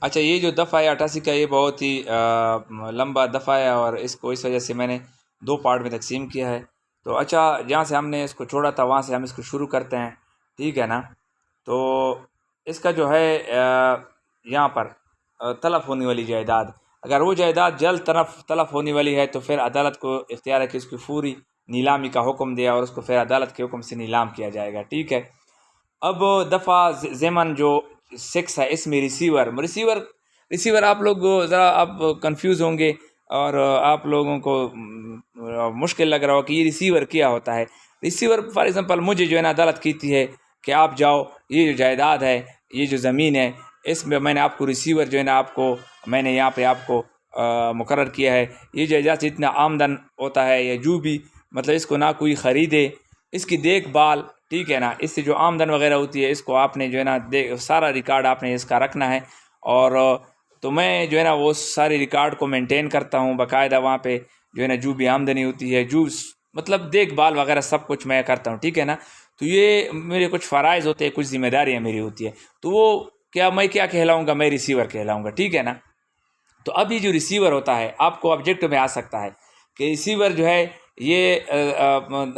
اچھا، یہ جو دفعہ ہے 88 کا، یہ بہت ہی لمبا دفعہ ہے، اور اس کو اس وجہ سے میں نے 2 پارٹ میں تقسیم کیا ہے۔ تو اچھا، جہاں سے ہم نے اس کو چھوڑا تھا وہاں سے ہم اس کو شروع کرتے ہیں، ٹھیک ہے نا؟ تو اس کا جو ہے یہاں پر تلف ہونے والی جائیداد، اگر وہ جائیداد جلد تلف ہونے والی ہے تو پھر عدالت کو اختیار ہے کہ اس کی پوری نیلامی کا حکم دے، اور اس کو پھر عدالت کے حکم سے نیلام کیا جائے گا، ٹھیک ہے؟ اب دفعہ ضمن جو 6 ہے، اس میں ریسیور آپ لوگ ذرا اب کنفیوز ہوں گے، اور آپ لوگوں کو مشکل لگ رہا ہو کہ یہ ریسیور کیا ہوتا ہے۔ ریسیور فار ایگزامپل مجھے جو ہے نا عدالت کہتی ہے کہ آپ جاؤ، یہ جو جائیداد ہے، یہ جو زمین ہے، اس میں میں نے آپ کو ریسیور جو ہے نا میں نے یہاں پہ آپ کو مقرر کیا ہے۔ یہ جائیداد سے اتنا آمدن ہوتا ہے، یا جو بھی مطلب اس کو نہ کوئی خریدے، اس کی دیکھ بھال، ٹھیک ہے نا، اس سے جو آمدن وغیرہ ہوتی ہے اس کو آپ نے جو ہے نا سارا ریکارڈ آپ نے اس کا رکھنا ہے۔ اور تو میں جو ہے نا وہ سارے ریکارڈ کو مینٹین کرتا ہوں باقاعدہ، وہاں پہ جو ہے نا جو بھی آمدنی ہوتی ہے، مطلب دیکھ بھال وغیرہ سب کچھ میں کرتا ہوں، ٹھیک ہے نا؟ تو یہ میرے کچھ فرائض ہوتے ہیں، کچھ ذمہ داریاں میری ہوتی ہے، تو وہ میں کیا کہلاؤں گا؟ میں ریسیور کہلاؤں گا، ٹھیک ہے نا؟ تو اب یہ جو ریسیور ہوتا ہے، آپ کو آبجیکٹ میں آ سکتا ہے کہ ریسیور جو ہے یہ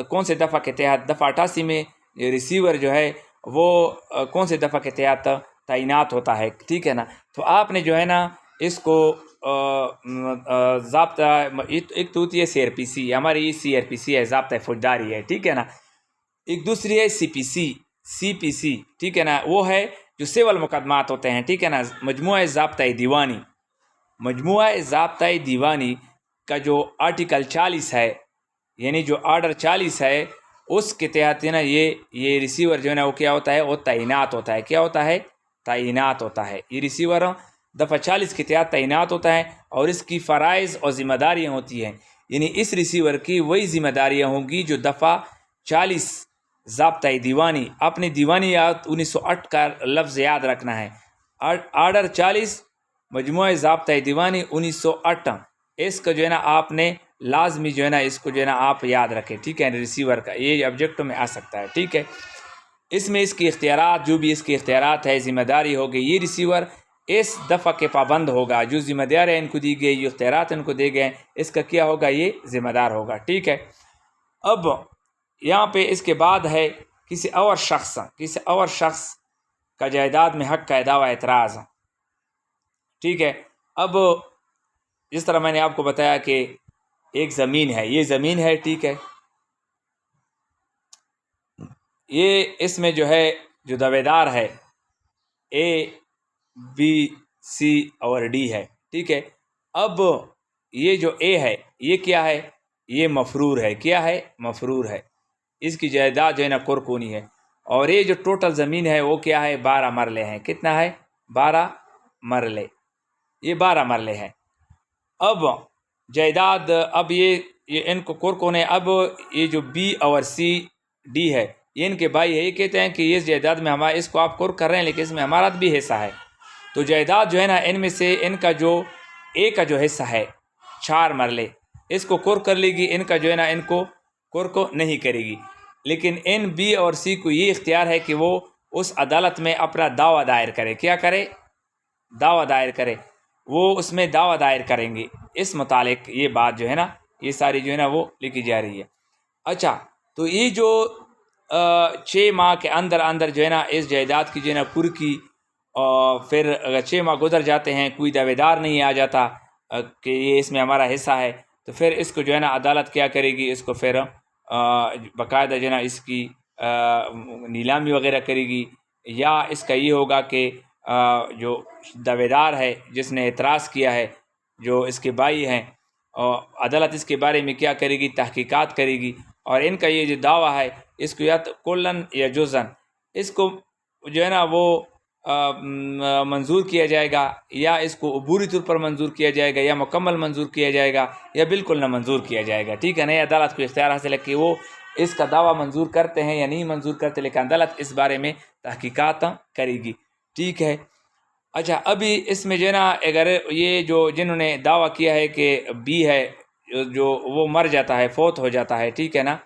کون سے دفعہ کے تحت، دفعہ 88 میں یہ ریسیور جو ہے وہ کون سے دفعہ کے تحت تعینات ہوتا ہے، ٹھیک ہے نا؟ تو آپ نے جو ہے نا اس کو ضابطہ، ایک تو ہوتی ہے CRPC، ہماری یہ CRPC ہے، ضابطہ فوجداری ہے، ٹھیک ہے نا؟ ایک دوسری ہے CPC، ٹھیک ہے نا؟ وہ ہے جو سول مقدمات ہوتے ہیں، ٹھیک ہے نا؟ مجموعہ ضابطۂ دیوانی کا جو آرٹیکل 40 ہے، یعنی جو آرڈر 40 ہے، اس کے تحت ہے نا یہ ریسیور جو ہے نا وہ کیا ہوتا ہے؟ وہ تعینات ہوتا ہے۔ کیا ہوتا ہے؟ تعینات ہوتا ہے۔ یہ ریسیور دفعہ 40 کے تحت تعینات ہوتا ہے، اور اس کی فرائض اور ذمہ داریاں ہوتی ہیں، یعنی اس ریسیور کی وہی ذمہ داریاں ہوں گی جو دفعہ 40 ضابطۂ دیوانی، اپنی دیوانی یاد 1908 کا لفظ یاد رکھنا ہے، آرڈر 40 مجموعہ ضابطۂ دیوانی 1908، اس کا جو ہے نا آپ نے لازمی جو ہے نا اس کو جو ہے نا آپ یاد رکھیں، ٹھیک ہے؟ ریسیور کا یہ آبجیکٹوں میں آ سکتا ہے، ٹھیک ہے؟ اس میں اس کی اختیارات، جو بھی اس کے اختیارات ہے، ذمہ داری ہوگی، یہ ریسیور اس دفعہ کے پابند ہوگا، جو ذمہ داریاں ان کو دی گئی، جو اختیارات ان کو دے گئے، اس کا کیا ہوگا؟ یہ ذمہ دار ہوگا، ٹھیک ہے؟ اب یہاں پہ اس کے بعد ہے کسی اور شخص کا جائیداد میں حق کا دعویٰ اعتراض، ٹھیک ہے؟ اب جس طرح میں نے آپ کو بتایا کہ ایک زمین ہے، یہ زمین ہے، ٹھیک ہے؟ یہ اس میں جو ہے جو دعوے دار ہے A B C اور D ہے، ٹھیک ہے؟ اب یہ جو A ہے، یہ کیا ہے؟ یہ مفرور ہے۔ کیا ہے؟ مفرور ہے۔ اس کی جائیداد جو ہے نا کورکونی ہے، اور یہ جو ٹوٹل زمین ہے وہ کیا ہے؟ 12 مرلے ہیں۔ کتنا ہے؟ 12 مرلے، یہ 12 مرلے ہیں۔ اب جائیداد، اب یہ ان کو کورکون ہے۔ اب یہ جو B اور C D ہے، یہ ان کے بھائی ہے، یہ کہتے ہیں کہ اس جائیداد میں ہمارا، اس کو آپ کورک کر رہے ہیں لیکن اس میں ہمارا بھی حصہ ہے، تو جائیداد جو ہے نا ان میں سے ان کا جو A کا جو حصہ ہے 4 مرلے، اس کو کورک کر لے گی، ان کا جو ہے نا ان کو کورک نہیں کرے گی، لیکن ان B اور C کو یہ اختیار ہے کہ وہ اس عدالت میں اپنا دعویٰ دائر کرے۔ کیا کرے؟ دعویٰ دائر کرے، وہ اس میں دعویٰ دائر کریں گے اس متعلق۔ یہ بات جو ہے نا یہ ساری جو ہے نا وہ لکھی جا رہی ہے۔ اچھا، تو یہ جو 6 ماہ کے اندر جو ہے نا اس جائیداد کی جو ہے نا کرکی، اور پھر اگر 6 ماہ گزر جاتے ہیں، کوئی دعوے دار نہیں آ جاتا کہ یہ اس میں ہمارا حصہ ہے، تو پھر اس کو جو ہے نا عدالت کیا کرے گی؟ اس کو پھر باقاعدہ جو ہے نا اس کی نیلامی وغیرہ کرے گی، یا اس کا یہ ہوگا کہ جو دعوے دار ہے جس نے اعتراض کیا ہے، جو اس کے بھائی ہیں، اور عدالت اس کے بارے میں کیا کرے گی؟ تحقیقات کرے گی، اور ان کا یہ جو دعویٰ ہے اس کو یا تو کلن یا جزن، اس کو جو ہے نا وہ منظور کیا جائے گا، یا اس کو عبوری طور پر منظور کیا جائے گا، یا مکمل منظور کیا جائے گا، یا بالکل نہ منظور کیا جائے گا، ٹھیک ہے نا؟ عدالت کو اختیار حاصل ہے کہ وہ اس کا دعویٰ منظور کرتے ہیں یا نہیں منظور کرتے، لیکن عدالت اس بارے میں تحقیقات کرے گی، ٹھیک ہے؟ اچھا، ابھی اس میں جو ہے نا اگر یہ جو جنہوں نے دعویٰ کیا ہے کہ B ہے جو وہ مر جاتا ہے، فوت ہو جاتا ہے، ٹھیک ہے نا؟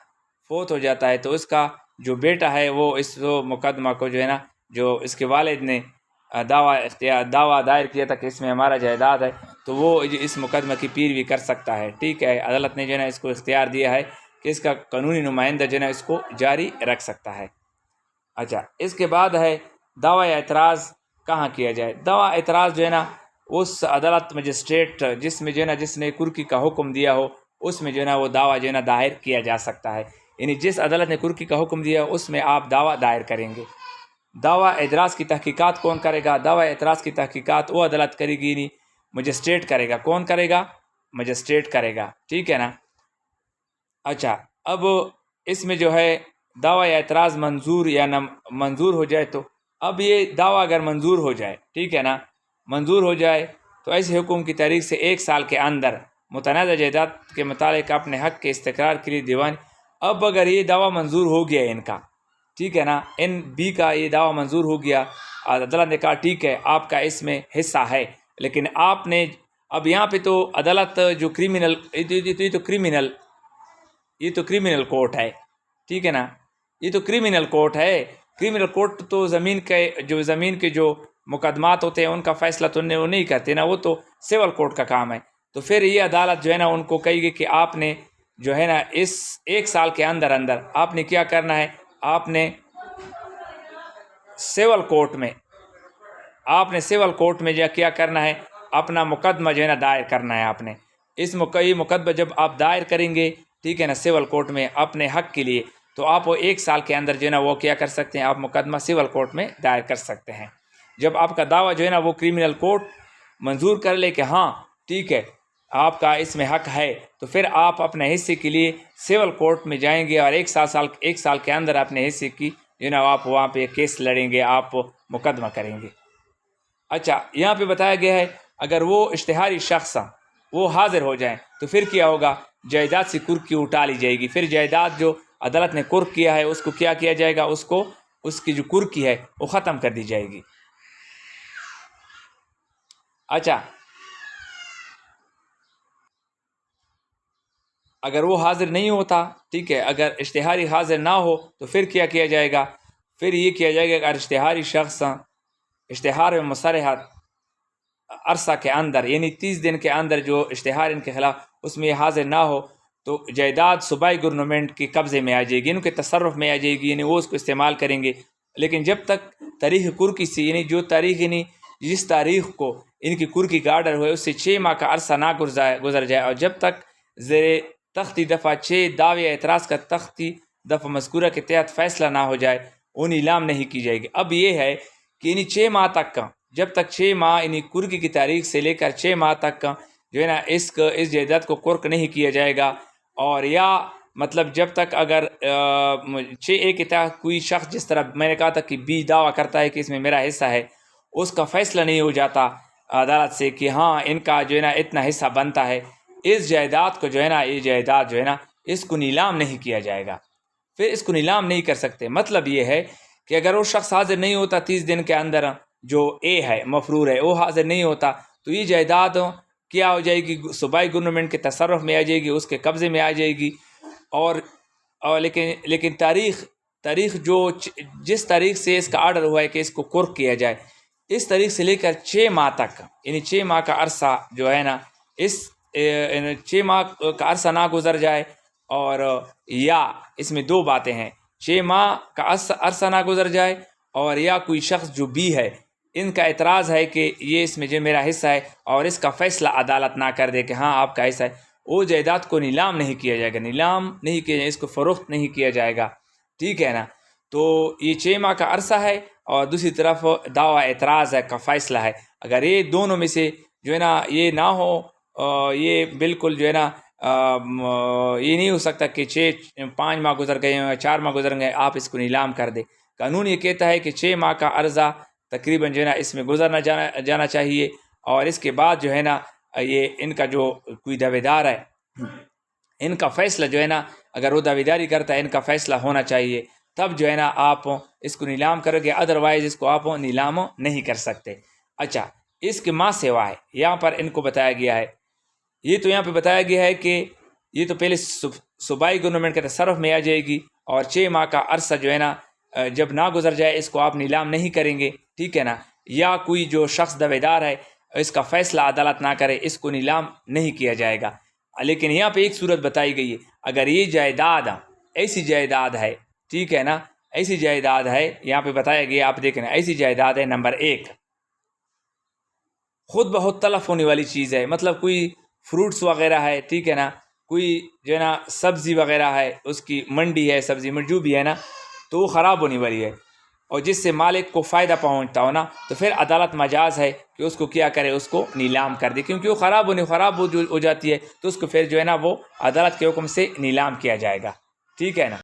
فوت ہو جاتا ہے، تو اس کا جو بیٹا ہے وہ اس مقدمہ کو جو ہے نا جو اس کے والد نے دعویٰ دائر کیا تھا کہ اس میں ہمارا جائیداد ہے، تو وہ اس مقدمہ کی پیروی کر سکتا ہے، ٹھیک ہے. عدالت نے جو ہے نا اس کو اختیار دیا ہے کہ اس کا قانونی نمائندہ جو ہے نا اس کو جاری رکھ سکتا ہے. اچھا، اس کے بعد ہے دعوی اعتراض کہاں کیا جائے. دعوی اعتراض جو ہے نا اس عدالت مجسٹریٹ جس میں جو ہے نا جس نے کرکی کا حکم دیا ہو اس میں جو ہے نا وہ دعویٰ جو ہے نا دائر کیا جا سکتا ہے. یعنی جس عدالت نے کرکی کا حکم دیا اس میں آپ دعویٰ دائر کریں گے. دعویٰ اعتراض کی تحقیقات کون کرے گا؟ دعویٰ اعتراض کی تحقیقات وہ عدالت کرے گی نہیں، مجسٹریٹ کرے گا. کون کرے گا؟ مجسٹریٹ کرے گا، ٹھیک ہے نا. اچھا، اب اس میں جو ہے دعویٰ یا اعتراض منظور یا نہ منظور ہو جائے تو اب یہ دعویٰ اگر منظور ہو جائے، ٹھیک ہے نا، منظور ہو جائے تو ایسے حکم کی تاریخ سے 1 سال کے اندر متنازع جائیداد کے متعلق اپنے حق کے استقرار کے لیے دیوان. اب اگر یہ دعویٰ منظور ہو گیا ان کا، ٹھیک ہے نا، ان بی کا یہ دعویٰ منظور ہو گیا، عدالت نے کہا ٹھیک ہے آپ کا اس میں حصہ ہے، لیکن آپ نے اب یہاں پہ تو عدالت جو کریمنل یہ تو کریمنل کورٹ ہے، ٹھیک ہے نا، یہ تو کریمنل کورٹ ہے. کریمنل کورٹ تو زمین کے جو مقدمات ہوتے ہیں ان کا فیصلہ تو وہ نہیں کرتے نا، وہ تو سول کورٹ کا کام ہے. تو پھر یہ عدالت جو ہے نا ان کو کہے گی کہ آپ نے جو ہے نا اس 1 سال کے اندر آپ نے کیا کرنا ہے، آپ نے سول کورٹ میں جو کیا کرنا ہے، اپنا مقدمہ جو ہے نا دائر کرنا ہے. آپ نے اس مقدمہ جب آپ دائر کریں گے، ٹھیک ہے نا، سول کورٹ میں اپنے حق کے لیے، تو آپ وہ 1 سال کے اندر جو ہے نا وہ کیا کر سکتے ہیں، آپ مقدمہ سول کورٹ میں دائر کر سکتے ہیں. جب آپ کا دعویٰ جو ہے نا وہ کریمنل کورٹ منظور کر لے کہ ہاں ٹھیک ہے آپ کا اس میں حق ہے، تو پھر آپ اپنے حصے کے لیے سول کورٹ میں جائیں گے اور 1 سال کے اندر اپنے حصے کی جو ہے نا آپ وہاں پہ کیس لڑیں گے، آپ مقدمہ کریں گے. اچھا، یہاں پہ بتایا گیا ہے اگر وہ اشتہاری شخص وہ حاضر ہو جائیں تو پھر کیا ہوگا، جائیداد سے کرکی اٹھا لی جائے گی. پھر جائیداد جو عدالت نے کرک کیا ہے اس کو کیا کیا جائے گا، اس کی جو کرکی ہے وہ ختم کر دی جائے گی. اچھا، اگر وہ حاضر نہیں ہوتا، ٹھیک ہے، اگر اشتہاری حاضر نہ ہو تو پھر کیا کیا جائے گا، پھر یہ کیا جائے گا اگر اشتہاری شخص اشتہار میں مصرحہ عرصہ کے اندر یعنی 30 دن کے اندر جو اشتہار ان کے خلاف اس میں یہ حاضر نہ ہو تو جائیداد صوبائی گورنمنٹ کے قبضے میں آ جائے گی، ان کے تصرف میں آ جائے گی، یعنی وہ اس کو استعمال کریں گے. لیکن جب تک تاریخ کرکی سے یعنی جو تاریخ یعنی جس تاریخ کو ان کی کرکی کا آرڈر ہوئے اس سے 6 ماہ کا عرصہ نہ گزر جائے اور جب تک زیر تختی دفعہ 6 دعوی اعتراض کا تختی دفعہ مذکورہ کے تحت فیصلہ نہ ہو جائے وہ نیلام نہیں کی جائے گی. اب یہ ہے کہ یعنی 6 ماہ تک کا، جب تک 6 ماہ یعنی کرکی کی تاریخ سے لے کر 6 ماہ تک کا جو ہے نا اس جائیداد کو کرک نہیں کیا جائے گا. اور یا مطلب جب تک اگر 6A کے تحت کوئی شخص جس طرح میں نے کہا تھا کہ بی دعویٰ کرتا ہے کہ اس میں میرا حصہ ہے، اس کا فیصلہ نہیں ہو جاتا عدالت سے کہ ہاں ان کا جو ہے نا اتنا حصہ بنتا ہے، اس جائیداد کو جو ہے نا یہ جائیداد جو ہے نا اس کو نیلام نہیں کیا جائے گا. پھر اس کو نیلام نہیں کر سکتے. مطلب یہ ہے کہ اگر وہ شخص حاضر نہیں ہوتا 30 دن کے اندر، جو اے ہے مفرور ہے وہ حاضر نہیں ہوتا تو یہ جائیداد کیا ہو جائے گی، صوبائی گورنمنٹ کے تصرف میں آ جائے گی، اس کے قبضے میں آ جائے گی. اور لیکن تاریخ جو جس تاریخ سے اس کا آرڈر ہوا ہے کہ اس کو کرک کیا جائے، اس تاریخ سے لے کر 6 ماہ تک یعنی 6 ماہ کا عرصہ جو ہے نا اس 6 ماہ کا عرصہ نہ گزر جائے. اور یا اس میں 2 باتیں ہیں، 6 ماہ کا عرصہ نہ گزر جائے اور یا کوئی شخص جو بی ہے ان کا اعتراض ہے کہ یہ اس میں جو میرا حصہ ہے اور اس کا فیصلہ عدالت نہ کر دے کہ ہاں آپ کا حصہ ہے، وہ جائیداد کو نیلام نہیں کیا جائے گا، نیلام نہیں کیا جائے گا، اس کو فروخت نہیں کیا جائے گا. ٹھیک ہے نا. تو یہ 6 ماہ کا عرصہ ہے اور دوسری طرف دعویٰ اعتراض ہے کا فیصلہ ہے. اگر یہ دونوں میں سے جو ہے نا یہ نہ ہو، یہ بالکل جو ہے نا یہ نہیں ہو سکتا کہ 5 ماہ گزر گئے ہیں 4 ماہ گزر گئے آپ اس کو نیلام کر دیں. قانون یہ کہتا ہے کہ 6 ماہ کا عرضہ تقریباً جو ہے نا اس میں گزرنا جانا چاہیے اور اس کے بعد جو ہے نا یہ ان کا جو کوئی دعویدار ہے ان کا فیصلہ جو ہے نا اگر وہ دعویداری کرتا ہے ان کا فیصلہ ہونا چاہیے، تب جو ہے نا آپ اس کو نیلام کرو گے، ادروائز اس کو آپ نیلام نہیں کر سکتے. اچھا، اس کے ماں سوائے یہاں پر ان کو بتایا گیا ہے، یہ تو یہاں پہ بتایا گیا ہے کہ یہ تو پہلے صوبائی گورنمنٹ کے تصرف میں آ جائے گی اور 6 ماہ کا عرصہ جو ہے نا جب نہ گزر جائے اس کو آپ نیلام نہیں کریں گے. ٹھیک ہے نا. یا کوئی جو شخص دعویدار ہے اس کا فیصلہ عدالت نہ کرے، اس کو نیلام نہیں کیا جائے گا۔ لیکن یہاں پہ ایک صورت بتائی گئی ہے، اگر یہ جائیداد ایسی جائیداد ہے، ٹھیک ہے نا، ایسی جائیداد ہے، یہاں پہ بتایا گیا، آپ دیکھیں ایسی جائیداد ہے، نمبر 1 خود بہت تلف ہونے والی چیز ہے، مطلب کوئی فروٹس وغیرہ ہے، ٹھیک ہے نا، کوئی جو ہے نا سبزی وغیرہ ہے، اس کی منڈی ہے، سبزی منڈی جو بھی ہے نا، تو وہ خراب ہونے والی ہے، اور جس سے مالک کو فائدہ پہنچتا ہو نا، تو پھر عدالت مجاز ہے کہ اس کو کیا کرے، اس کو نیلام کر دے، کیونکہ وہ خراب ہو جاتی ہے، تو اس کو پھر جو ہے نا وہ عدالت کے حکم سے نیلام کیا جائے گا، ٹھیک ہے نا۔